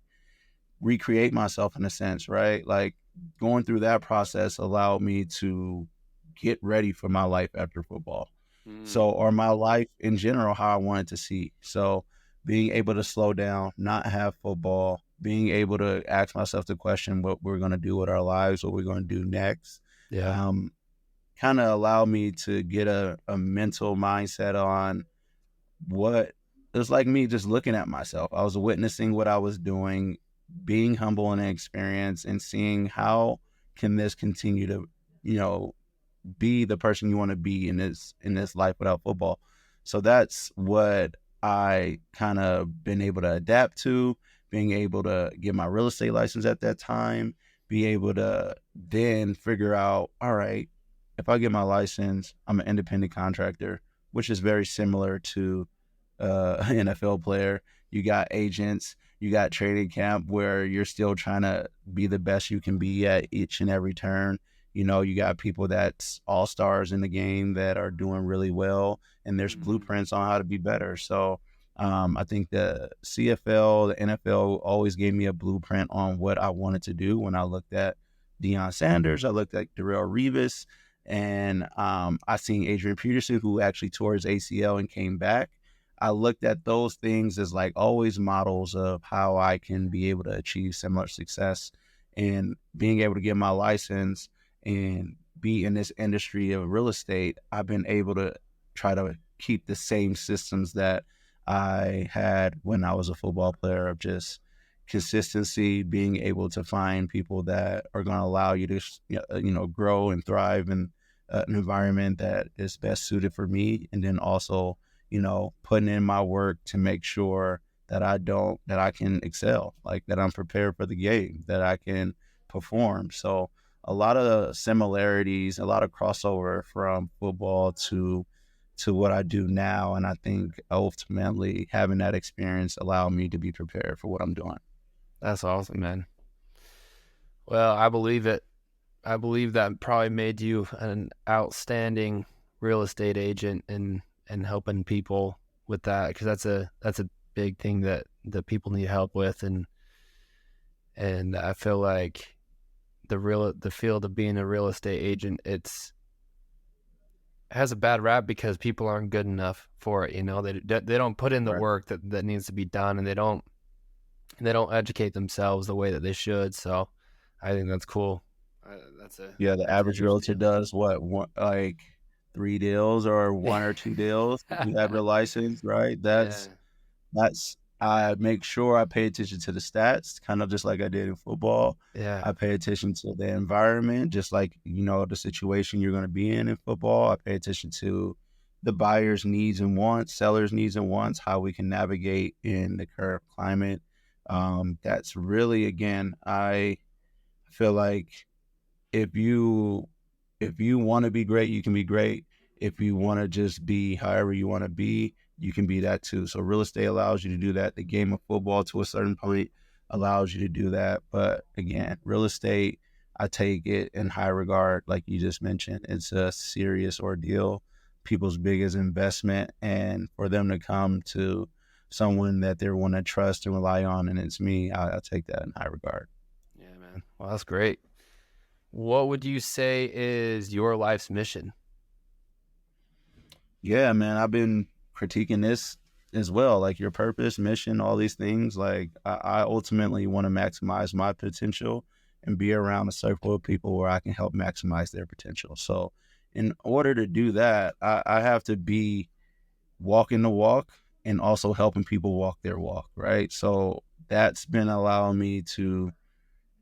recreate myself in a sense, right? Like going through that process allowed me to get ready for my life after football. So, Mm. or my life in general, how I wanted to see. So, being able to slow down, not have football, being able to ask myself the question what we're going to do with our lives, what we're going to do next, Yeah. um, kind of allowed me to get a mental mindset on what it was like me just looking at myself. I was witnessing what I was doing, being humble in the experience and seeing how can this continue to, you know, be the person you want to be in this life without football. So that's what I kind of been able to adapt to, being able to get my real estate license at that time, be able to then figure out, all right, if I get my license, I'm an independent contractor, which is very similar to NFL player. You got agents, you got training camp where you're still trying to be the best you can be at each and every turn. You got people that's all stars in the game that are doing really well, and there's Mm. blueprints on how to be better. So I think the CFL, the NFL always gave me a blueprint on what I wanted to do. When I looked at Deion Sanders, I looked at Darrell Revis, and I seen Adrian Peterson, who actually tore his ACL and came back. I looked at those things as like always models of how I can be able to achieve similar success. And being able to get my license and be in this industry of real estate, I've been able to try to keep the same systems that I had when I was a football player of just consistency, being able to find people that are going to allow you to, grow and thrive in an environment that is best suited for me. And then also, putting in my work to make sure that I can excel, like that I'm prepared for the game, that I can perform. So a lot of similarities, a lot of crossover from football to what I do now. And I think ultimately having that experience allowed me to be prepared for what I'm doing. That's awesome, man. Well, I believe it. I believe that probably made you an outstanding real estate agent and helping people with that, because that's a big thing that people need help with, and I feel like the field of being a real estate agent, it's has a bad rap because people aren't good enough for it. They don't put in the Right. work that needs to be done, and they don't educate themselves the way that they should. So I think that's cool. That's a Yeah, the that's an average realtor interesting. does what, one, like 3 deals or one or two deals. If you have your license, right? Yeah, That's I make sure I pay attention to the stats, kind of just like I did in football. yeah. I pay attention to the environment, just like the situation you're going to be in football. I pay attention to the buyer's needs and wants, sellers' needs and wants, how we can navigate in the current climate. That's really again, I feel like if you want to be great, you can be great. If you want to just be however you want to be, you can be that too. So real estate allows you to do that. The game of football to a certain point allows you to do that. But again, real estate, I take it in high regard, like you just mentioned. It's a serious ordeal, people's biggest investment, and for them to come to someone that they want to trust and rely on, and it's me, I take that in high regard. Yeah, man. Well, that's great. What would you say is your life's mission? Yeah, man, I've been critiquing this as well, like your purpose, mission, all these things. Like I ultimately want to maximize my potential and be around a circle of people where I can help maximize their potential. So in order to do that, I have to be walking the walk and also helping people walk their walk, right? So that's been allowing me to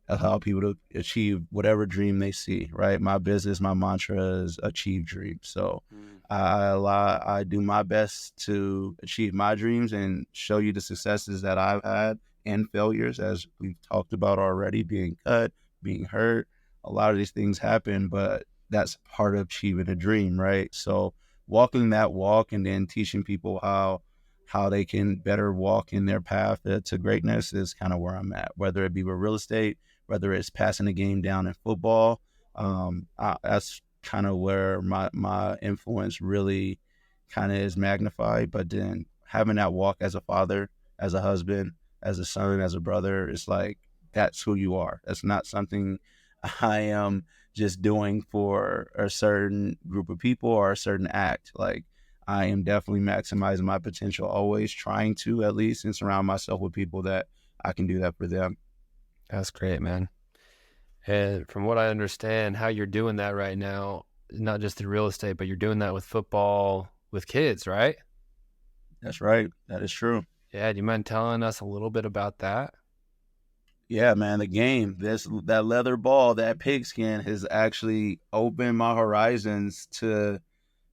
allow people to achieve whatever dream they see, right? My business, my mantra is achieve dreams. So Mm. I do my best to achieve my dreams and show you the successes that I've had and failures, as we've talked about already, being cut, being hurt. A lot of these things happen, but that's part of achieving a dream, right? So walking that walk and then teaching people how they can better walk in their path to greatness is kind of where I'm at, whether it be with real estate, whether it's passing the game down in football. That's kind of where my influence really kind of is magnified. But then having that walk as a father, as a husband, as a son, as a brother, it's like that's who you are. That's not something I am just doing for a certain group of people or a certain act. Like I am definitely maximizing my potential, always trying to at least and surround myself with people that I can do that for them. That's great, man. And from what I understand, how you're doing that right now, not just in real estate, but you're doing that with football with kids, right? That's right. That is true. Yeah. Do you mind telling us a little bit about that? Yeah, man, the game, that leather ball, that pigskin has actually opened my horizons to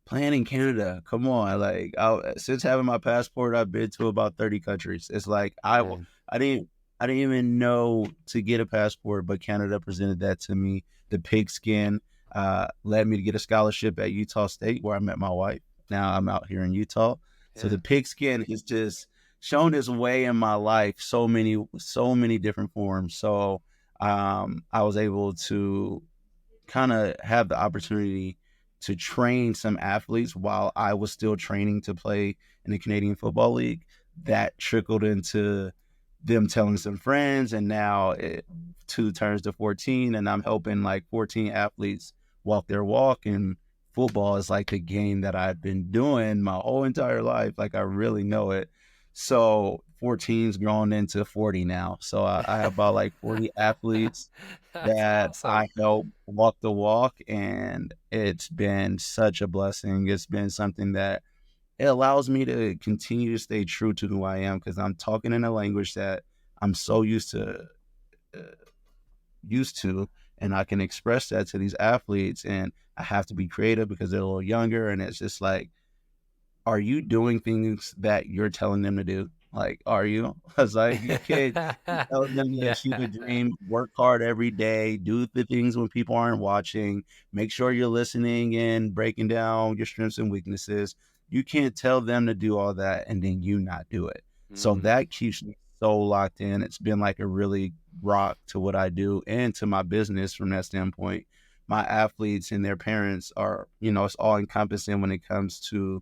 playing in Canada. Come on, like since having my passport, I've been to about 30 countries. It's like Man. I didn't I didn't even know to get a passport, but Canada presented that to me. The pigskin led me to get a scholarship at Utah State, where I met my wife. Now I'm out here in Utah, so Yeah. the pigskin has just shown its way in my life so many different forms. So I was able to kind of have the opportunity to train some athletes while I was still training to play in the Canadian Football League. That trickled into them telling some friends, and now two turns to 14, and I'm helping like 14 athletes walk their walk. And football is like the game that I've been doing my whole entire life. Like I really know it. So 14's grown into 40 now. So I have about like 40 athletes That's that awesome. I help walk the walk, and it's been such a blessing. It's been something that it allows me to continue to stay true to who I am because I'm talking in a language that I'm so uh, used to, and I can express that to these athletes. And I have to be creative because they're a little younger, and it's just like, are you doing things that you're telling them to do? Like, are you? Because like you can't tell them to Yeah. achieve a dream, work hard every day, do the things when people aren't watching, make sure you're listening and breaking down your strengths and weaknesses. You can't tell them to do all that and then you not do it. So Mm. that keeps me so locked in. It's been like a really rock to what I do and to my business from that standpoint. My athletes and their parents are, it's all encompassing when it comes to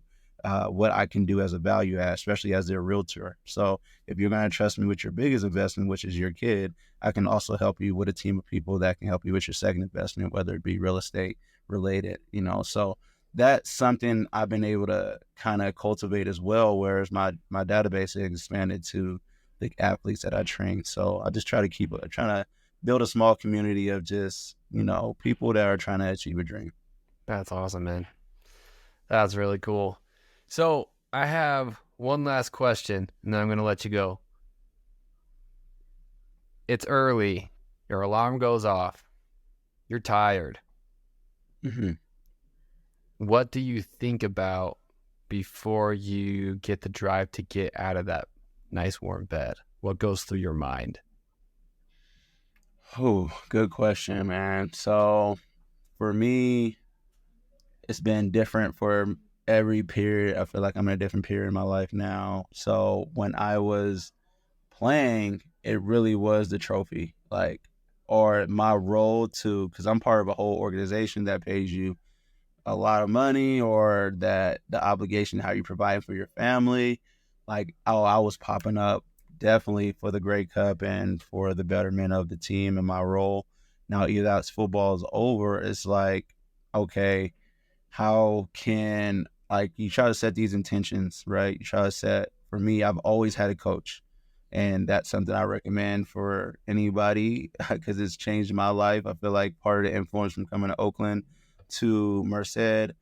what I can do as a value add, especially as their realtor. So if you're going to trust me with your biggest investment, which is your kid, I can also help you with a team of people that can help you with your second investment, whether it be real estate related. So that's something I've been able to kind of cultivate as well, whereas my database has expanded to the athletes that I train. So I just try to trying to build a small community of just, people that are trying to achieve a dream. That's awesome, man. That's really cool. So I have one last question, and then I'm going to let you go. It's early. Your alarm goes off. You're tired. Mhm. What do you think about before you get the drive to get out of that nice warm bed? What goes through your mind? Oh, good question, man. So for me, it's been different for every period. I feel like I'm in a different period in my life now. So when I was playing, it really was the trophy, like, or my role to, because I'm part of a whole organization that pays you a lot of money, or that the obligation how you provide for your family. Like, oh, I was popping up definitely for the Grey Cup and for the betterment of the team and my role. Now, either that's football is over, it's like, okay, how can, like, you try to set these intentions, right? You try to set, for me, I've always had a coach, and that's something I recommend for anybody because it's changed my life. I feel like part of the influence from coming to Oakland to Merced,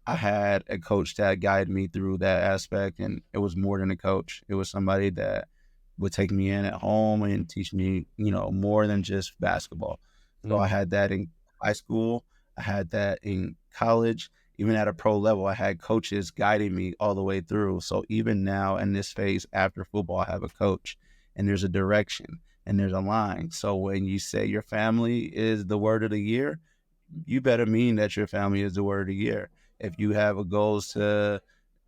I had a coach that guided me through that aspect, and it was more than a coach. It was somebody that would take me in at home and teach me, more than just basketball. So I Mm. had that in high school. I had that in college. Even at a pro level, I had coaches guiding me all the way through. So even now in this phase after football, I have a coach, and there's a direction and there's a line. So when you say your family is the word of the year, you better mean that your family is the word of the year. If you have a goals to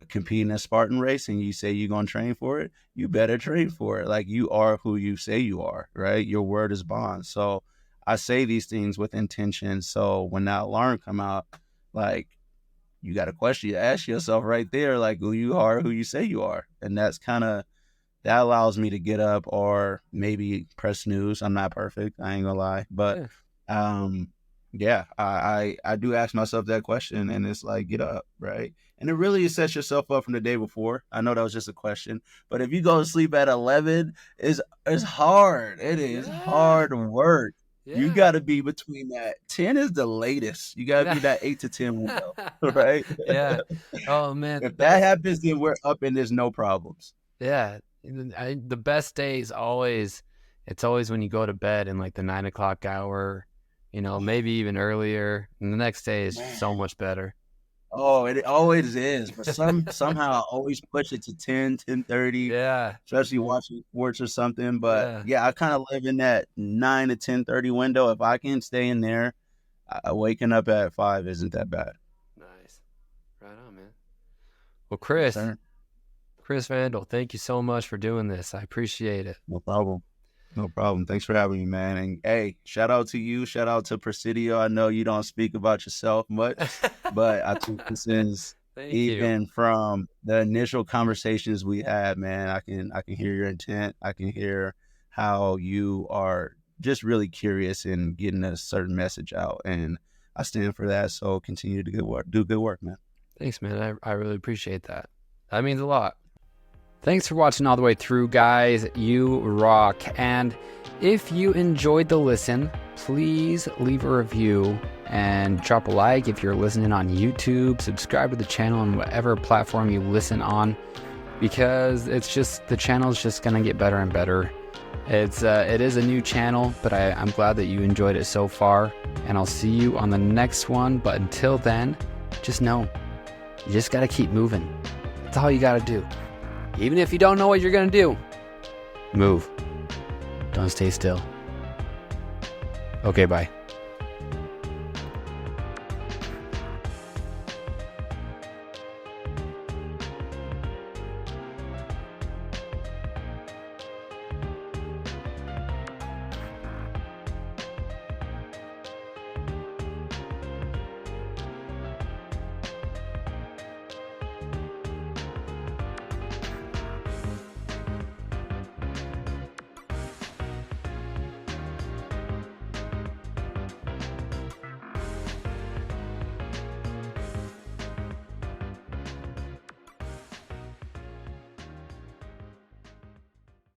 compete in a Spartan race and you say you're going to train for it, you better train for it. Like, you are who you say you are, right? Your word is bond. So I say these things with intention. So when that alarm come out, like, you got a question to ask yourself right there, like, who you are, who you say you are. And that's kind of, that allows me to get up or maybe press snooze. I'm not perfect, I ain't gonna lie, but Yeah. um, yeah, I do ask myself that question, and it's like, get up, right? And it really sets yourself up from the day before. I know that was just a question, but if you go to sleep at 11, it's hard. It is Yeah. hard work. You Yeah. got to be between that 10 is the latest. You got to Yeah. be that 8 to 10 window, right? Yeah. Oh man, the If that best. happens, then we're up and there's no problems. Yeah. The best days always, it's always when you go to bed in like the 9 o'clock hour, maybe even earlier. And the next day is Man. so much better. Oh, it always is. But somehow I always push it to 10:30, Yeah. especially watching sports or something. But Yeah. yeah, I kind of live in that 9 to 10:30 window. If I can stay in there, waking up at 5 isn't that bad. Nice. Right on, man. Well, Yes, Chris, sir. Chris Randle, thank you so much for doing this. I appreciate it. No problem. No problem. Thanks for having me, man. And hey, shout out to you. Shout out to Presidio. I know you don't speak about yourself much, but I think this is, Thank you. even from the initial conversations we had, man, I can hear your intent. I can hear how you are just really curious in getting a certain message out. And I stand for that. So continue to do good work, man. Thanks, man. I really appreciate that. That means a lot. Thanks for watching all the way through, guys. You rock. And if you enjoyed the listen, please leave a review and drop a like if you're listening on YouTube. Subscribe to the channel on whatever platform you listen on, because the channel is just gonna get better and better. It is a new channel, but I'm glad that you enjoyed it so far. And I'll see you on the next one. But until then, just know you just gotta keep moving. That's all you gotta do. Even if you don't know what you're going to do, move. Don't stay still. Okay, bye.